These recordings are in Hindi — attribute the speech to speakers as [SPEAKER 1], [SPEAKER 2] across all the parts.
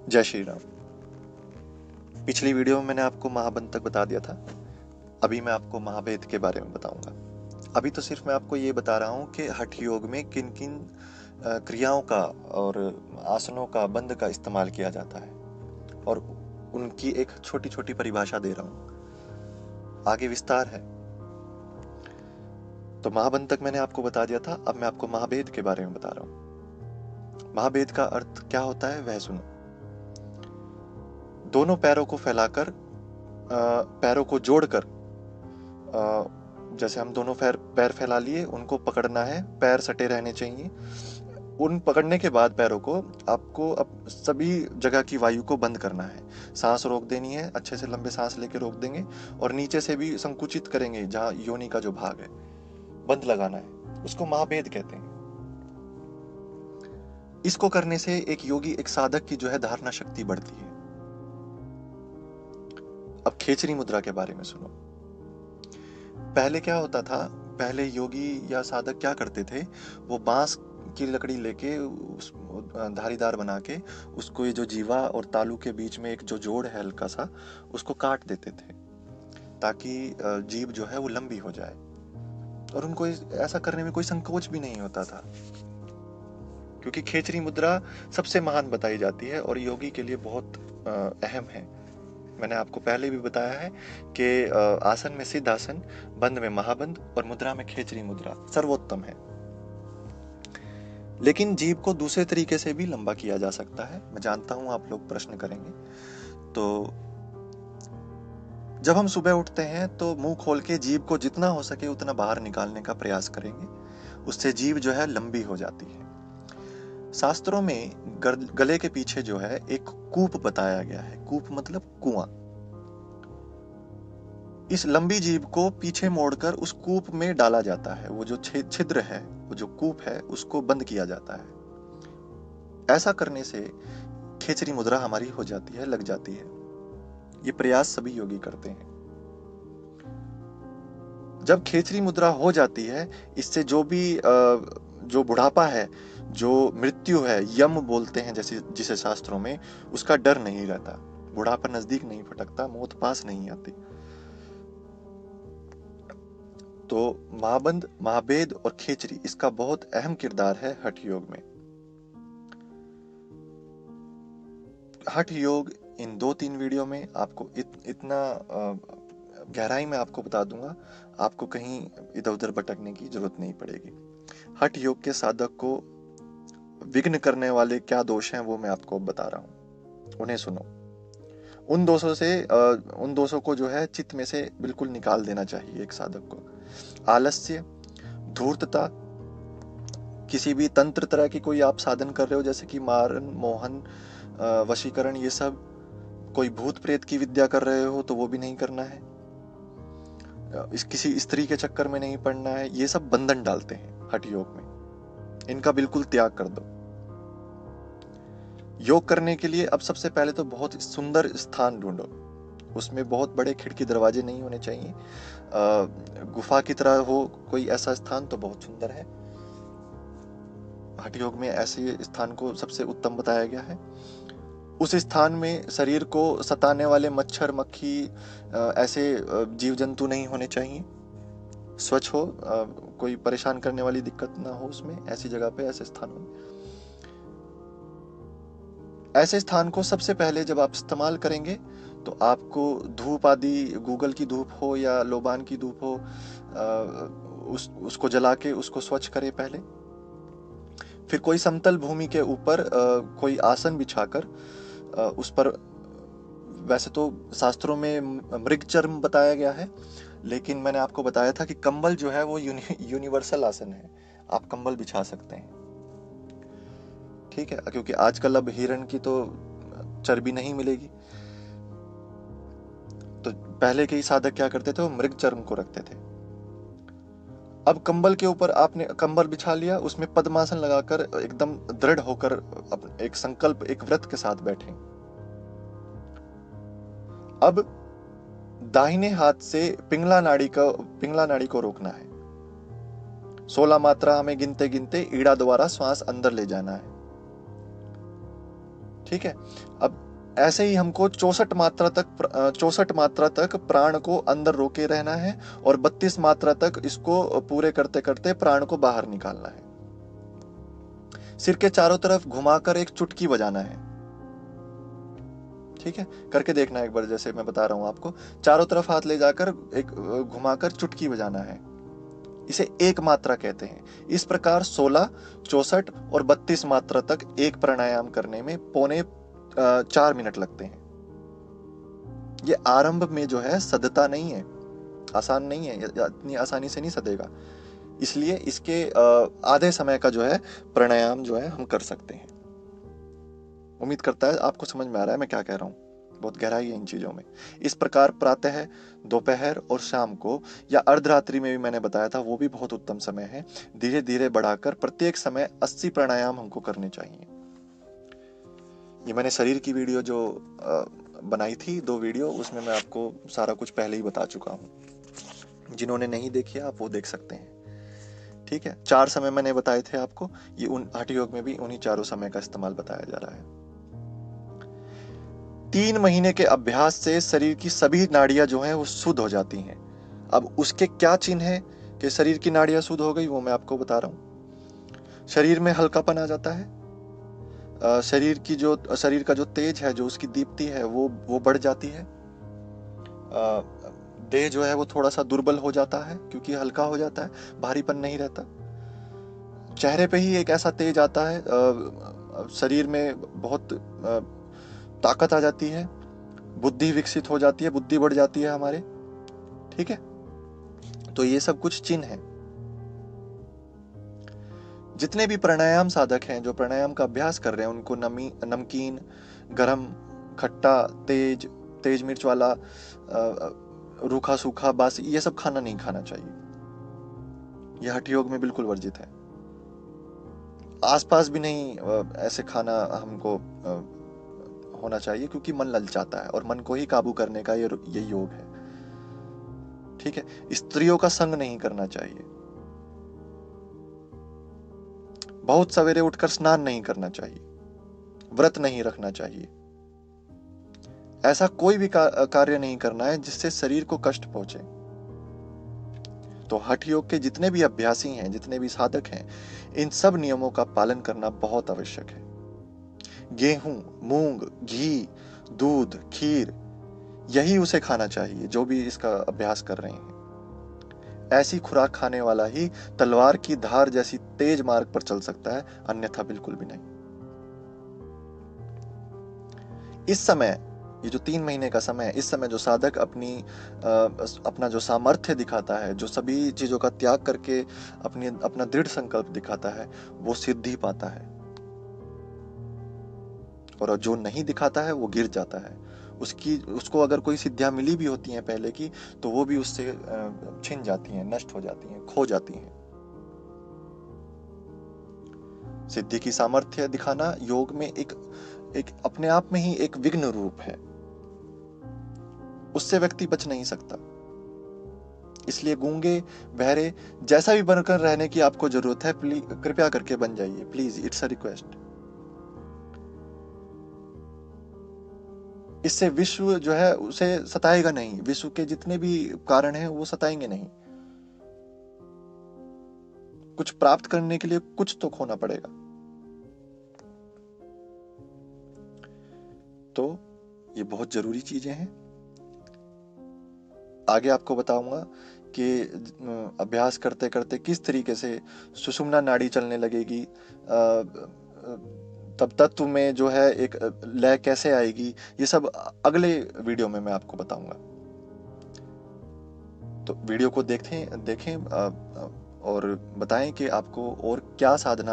[SPEAKER 1] जय श्री राम। पिछली वीडियो में मैंने आपको महाबंध तक बता दिया था। अभी मैं आपको महाभेद के बारे में बताऊंगा। अभी तो सिर्फ मैं आपको ये बता रहा हूँ कि हठ योग में किन किन क्रियाओं का और आसनों का बंध का इस्तेमाल किया जाता है और उनकी एक छोटी छोटी परिभाषा दे रहा हूँ। आगे विस्तार है। तो महाबंध तक मैंने आपको बता दिया था। अब मैं आपको महाभेद के बारे में बता रहा हूँ। महाभेद का अर्थ क्या होता है वह सुनो। दोनों पैरों को फैलाकर, पैरों को जोड़कर, जैसे हम दोनों पैर फैला लिए, उनको पकड़ना है, पैर सटे रहने चाहिए। उन पकड़ने के बाद पैरों को आपको अब सभी जगह की वायु को बंद करना है। सांस रोक देनी है, अच्छे से लंबे सांस लेके रोक देंगे और नीचे से भी संकुचित करेंगे, जहाँ योनि का जो भाग है बंद लगाना है। उसको महाभेद कहते हैं। इसको करने से एक योगी, एक साधक की जो है धारणा शक्ति बढ़ती है। अब खेचरी मुद्रा के बारे में सुनो। पहले क्या होता था, पहले योगी या साधक क्या करते थे, वो बांस की लकड़ी लेके उस धारीदार बना के उसको, ये जो जीवा और तालू के बीच में एक जो जोड़ है हल्का सा, उसको काट देते थे ताकि जीभ जो है वो लंबी हो जाए। और उनको ऐसा करने में कोई संकोच भी नहीं होता था, क्योंकि खेचरी मुद्रा सबसे महान बताई जाती है और योगी के लिए बहुत अहम है। मैंने आपको पहले भी बताया है कि आसन में सिद्ध आसन, बंध में महाबंध और मुद्रा में खेचरी मुद्रा सर्वोत्तम है। लेकिन जीभ को दूसरे तरीके से भी लंबा किया जा सकता है। मैं जानता हूं आप लोग प्रश्न करेंगे। तो जब हम सुबह उठते हैं तो मुंह खोल के जीभ को जितना हो सके उतना बाहर निकालने का प्रयास करेंगे। उससे जीभ जो है लंबी हो जाती है। शास्त्रों में गले के पीछे जो है एक कूप बताया गया है। कूप मतलब कुआं। इस लंबी जीभ को पीछे मोड़कर उस कूप में डाला जाता है। वो जो छिद्र है, वो जो कूप है, उसको बंद किया जाता है। ऐसा करने से खेचरी मुद्रा हमारी हो जाती है, लग जाती है। ये प्रयास सभी योगी करते हैं। जब खेचरी मुद्रा हो जाती है, इससे जो भी जो बुढ़ापा है, जो मृत्यु है, यम बोलते हैं जैसे जिसे शास्त्रों में, उसका डर नहीं रहता। बुढ़ापा नजदीक नहीं फटकता, मौत पास नहीं आती। तो महाबंध, महाभेद और खेचरी, इसका बहुत अहम किरदार है हठ योग में। हठ योग इन 2-3 वीडियो में आपको इतना गहराई में आपको बता दूंगा, आपको कहीं इधर उधर भटकने की जरूरत नहीं पड़ेगी। हठ योग के साधक को विघ्न करने वाले क्या दोष हैं वो मैं आपको बता रहा हूँ, उन्हें सुनो। उन दोषों को जो है चित्त में से बिल्कुल निकाल देना चाहिए एक साधक को। आलस्य, धूर्तता, किसी भी तंत्र तरह की कोई आप साधन कर रहे हो, जैसे कि मारन, मोहन, वशीकरण, ये सब, कोई भूत प्रेत की विद्या कर रहे हो तो वो भी नहीं करना है। किसी स्त्री के चक्कर में नहीं पड़ना है। ये सब बंधन डालते हैं हठ योग में। इनका बिल्कुल त्याग कर दो। योग करने के लिए अब सबसे पहले तो बहुत सुंदर स्थान ढूंढो। उसमें बहुत बड़े खिड़की दरवाजे नहीं होने चाहिए। गुफा की तरह हो कोई ऐसा स्थान तो बहुत सुंदर है। हठ योग में ऐसे स्थान को सबसे उत्तम बताया गया है। उस स्थान में शरीर को सताने वाले मच्छर, मक्खी, ऐसे जीव जंतु नहीं होने चाहिए। स्वच्छ हो, कोई परेशान करने वाली दिक्कत ना हो उसमें, ऐसी जगह पे, ऐसे स्थानों में। ऐसे स्थान को सबसे पहले जब आप इस्तेमाल करेंगे तो आपको धूप आदि, गूगल की धूप हो या लोबान की धूप हो, उसको जला के उसको स्वच्छ करें पहले। फिर कोई समतल भूमि के ऊपर कोई आसन बिछाकर उस पर, वैसे तो शास्त्रों में मृगचर्म बताया गया है, लेकिन मैंने आपको बताया था कि कंबल जो है वो यूनिवर्सल आसन है। आप कंबल बिछा सकते हैं, ठीक है, क्योंकि आजकल अब हिरण की तो चर्बी नहीं मिलेगी। तो पहले के ही साधक क्या करते थे, वो मृगचर्म को रखते थे। अब कंबल के ऊपर आपने कंबल बिछा लिया, उसमें पद्मासन लगाकर एकदम दृढ़ होकर एक संकल्प, एक व्रत के साथ बैठे। अब दाहिने हाथ से पिंगला नाड़ी को रोकना है। 16 मात्रा हमें गिनते गिनते ईड़ा द्वारा श्वास अंदर ले जाना है, ठीक है। अब ऐसे ही हमको 64 मात्रा तक प्राण को अंदर रोके रहना है और 32 मात्रा तक इसको पूरे करते करते प्राण को बाहर निकालना है। सिर के चारों तरफ घुमाकर एक चुटकी बजाना है। ठीक है, करके देखना एक बार, जैसे मैं बता रहा हूं आपको। चारों तरफ हाथ ले जाकर एक घुमाकर चुटकी बजाना है। इसे एक मात्रा कहते हैं। इस प्रकार 16, 64 और 32 मात्रा तक एक प्राणायाम करने में 4.25 मिनट लगते हैं। ये आरंभ में जो है सदता नहीं है, आसान नहीं है, इतनी आसानी से नहीं सदेगा। इसलिए इसके आधे समय का जो है प्राणायाम जो है हम कर सकते हैं। उम्मीद करता है आपको समझ में आ रहा है मैं क्या कह रहा हूँ। बहुत गहराई है इन चीजों में। इस प्रकार प्रातः, दोपहर और शाम को या अर्धरात्रि में भी मैंने बताया था, वो भी बहुत उत्तम समय है। धीरे धीरे बढ़ाकर प्रत्येक समय 80 प्राणायाम हमको करने चाहिए। ये मैंने शरीर की वीडियो जो बनाई थी, 2 वीडियो, उसमें मैं आपको सारा कुछ पहले ही बता चुका हूँ। जिन्होंने नहीं देखी आप वो देख सकते हैं। ठीक है, 4 समय मैंने बताए थे आपको। ये हठ योग में भी उन्हीं चारों समय का इस्तेमाल बताया जा रहा है। 3 महीने के अभ्यास से शरीर की सभी नाड़ियां जो हैं वो शुद्ध हो जाती हैं। अब उसके क्या चिन्ह है कि शरीर की नाड़ियां शुद्ध हो गई, वो मैं आपको बता रहा हूं। शरीर में हल्कापन आ जाता है। शरीर का जो तेज है, जो उसकी दीप्ति है, वो बढ़ जाती है। देह जो है वो थोड़ा सा दुर्बल हो जाता है क्योंकि हल्का हो जाता है, भारीपन नहीं रहता। चेहरे पे ही एक ऐसा तेज आता है, शरीर में बहुत ताकत आ जाती है, बुद्धि विकसित हो जाती है, बुद्धि बढ़ जाती है हमारे। ठीक है, तो ये सब कुछ चिन्ह है। जितने भी प्राणायाम साधक हैं जो प्राणायाम का अभ्यास कर रहे हैं, उनको नमकीन, गरम, खट्टा, तेज मिर्च वाला, रूखा सूखा, बासी, ये सब खाना नहीं खाना चाहिए। यह हठ योग में बिल्कुल वर्जित है। आसपास भी नहीं ऐसे खाना हमको होना चाहिए, क्योंकि मन ललचाता है और मन को ही काबू करने का ये योग है। ठीक है, स्त्रियों का संग नहीं करना चाहिए। बहुत सवेरे उठकर स्नान नहीं करना चाहिए। व्रत नहीं रखना चाहिए। ऐसा कोई भी कार्य नहीं करना है जिससे शरीर को कष्ट पहुंचे। तो हठ योग के जितने भी अभ्यासी हैं, जितने भी साधक हैं, इन सब नियमों का पालन करना बहुत आवश्यक है। गेहूं, मूंग, घी, दूध, खीर, यही उसे खाना चाहिए जो भी इसका अभ्यास कर रहे हैं। ऐसी खुराक खाने वाला ही तलवार की धार जैसी तेज मार्ग पर चल सकता है, अन्यथा बिल्कुल भी नहीं। इस समय, ये जो 3 महीने का समय है, इस समय जो साधक अपना जो सामर्थ्य दिखाता है, जो सभी चीजों का त्याग करके अपना दृढ़ संकल्प दिखाता है, वो सिद्धि पाता है। और जो नहीं दिखाता है वो गिर जाता है। उसको अगर कोई सिद्धियां मिली भी होती हैं पहले की, तो वो भी उससे छिन जाती हैं, नष्ट हो जाती हैं, खो जाती हैं। सिद्धि की सामर्थ्य दिखाना योग में एक अपने आप में ही एक विघ्न रूप है। उससे व्यक्ति बच नहीं सकता। इसलिए गूंगे, बहरे, जैसा भी बनकर रहने की आपको जरूरत है, कृपया करके बन जाइए, प्लीज, इट्स अ रिक्वेस्ट। इससे विश्व जो है उसे सताएगा नहीं। विश्व के जितने भी कारण हैं वो सताएंगे नहीं। कुछ प्राप्त करने के लिए कुछ तो खोना पड़ेगा। तो ये बहुत जरूरी चीजें हैं। आगे आपको बताऊंगा कि अभ्यास करते करते किस तरीके से सुषुम्ना नाड़ी चलने लगेगी, तब तत्व में जो है एक लय कैसे आएगी, ये सब अगले वीडियो में मैं आपको बताऊंगा। तो वीडियो को देखें और बताएं कि आपको और क्या साधना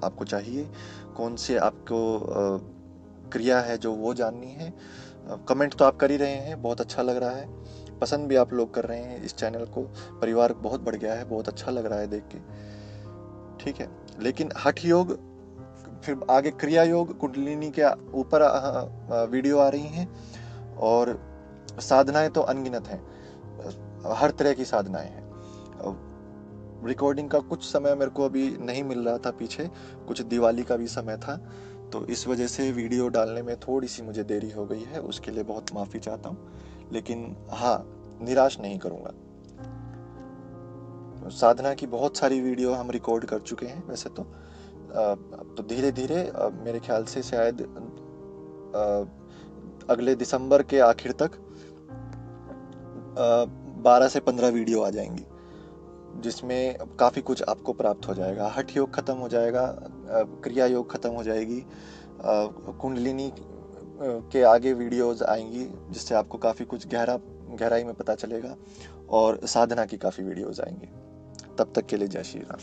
[SPEAKER 1] आपको चाहिए, कौन से आपको क्रिया है जो वो जाननी है। कमेंट तो आप कर ही रहे हैं, बहुत अच्छा लग रहा है। पसंद भी आप लोग कर रहे हैं इस चैनल को। परिवार बहुत बढ़ गया है, बहुत अच्छा लग रहा है देख के। ठीक है, लेकिन हठ योग, फिर आगे क्रिया योग, कुंडलिनी के ऊपर वीडियो आ रही हैं, और साधनाएं तो अनगिनत हैं, हर तरह की साधनाएं हैं। रिकॉर्डिंग का कुछ समय मेरे को अभी नहीं मिल रहा था, पीछे कुछ दिवाली का भी समय था, तो इस वजह से वीडियो डालने में थोड़ी सी मुझे देरी हो गई है, उसके लिए बहुत माफ़ी चाहता हूँ। लेकिन हाँ, निराश नहीं करूँगा। साधना की बहुत सारी वीडियो हम रिकॉर्ड कर चुके हैं वैसे तो। अब तो धीरे धीरे मेरे ख्याल से शायद अगले दिसंबर के आखिर तक 12 से 15 वीडियो आ जाएंगी, जिसमें काफ़ी कुछ आपको प्राप्त हो जाएगा। हठ योग खत्म हो जाएगा, क्रिया योग खत्म हो जाएगी, कुंडलिनी के आगे वीडियोस आएंगी, जिससे आपको काफ़ी कुछ गहराई में पता चलेगा, और साधना की काफ़ी वीडियोस आएंगी। तब तक के लिए जय श्री राम।